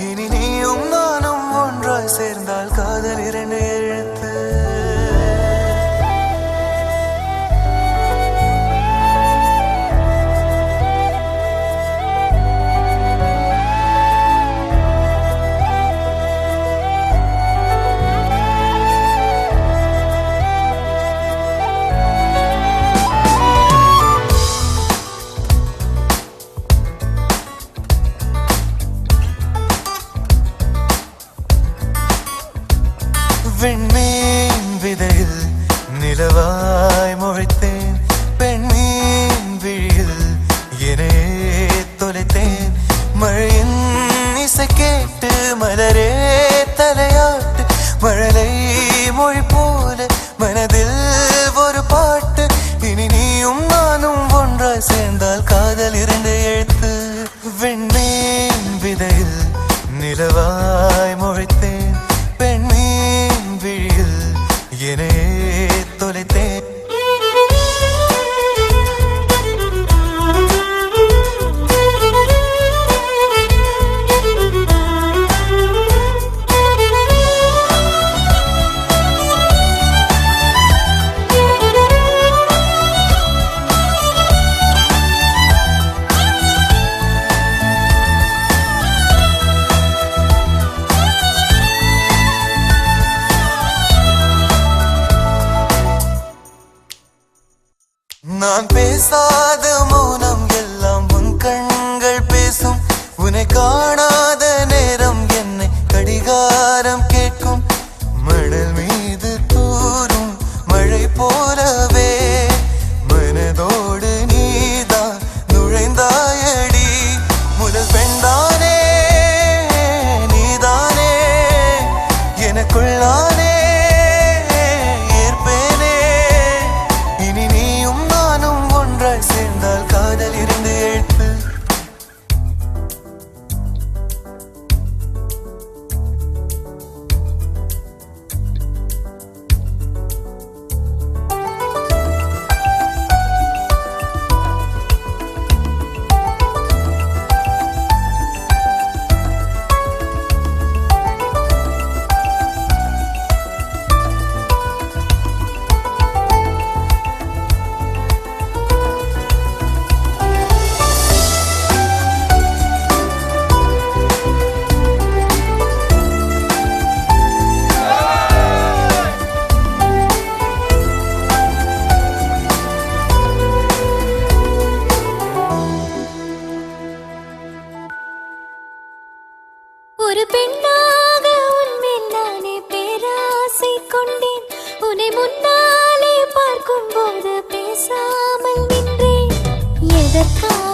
இனி நீயும் நானும் ஒன்றாய் சேர்ந்தால் காதல் இரண்டு எழுத்து. விண்மீன் விதையில் நிலவாய் முளைத்தேன், பெண்மீன் விழியில் என்னையே தொலைத்தேன். மழையின் இசை கேட்டு மலரே தலையாட்டு, மழலை மொழி போல மனதில் ஒரு பாட்டு. இனி நீயும் நானும் ஒன்றாய் சேர்ந்தால் காதல் இரண்டு எழுத்து. விண்மீன் விதையில் நிலவாய் முளைத்தேன், பெண்மீன் விழியில் என்னையே தொலைத்தேன். நான் பேசாத மௌனம் எல்லாம் உன் கண்கள் பேசும். உன்னை காணாத நேரம் என்னை கடிகாரம் கேட்கும். மணல் மீது தூரும் மழை போலவே மனதோடு நீதான் நுழைந்தாயடி. முதல் பெண்தானே நீதானே, எனக்குள்ளானே சேர்ந்தால் காதல் இரண்டு எழுத்து. ஒரு பெண்ணாக உன்மேல் நானே பேராசை கொண்டேன். உன்னை முன்னாலே பார்க்கும் போது பேசாமல் நின்றேன். எதற்காக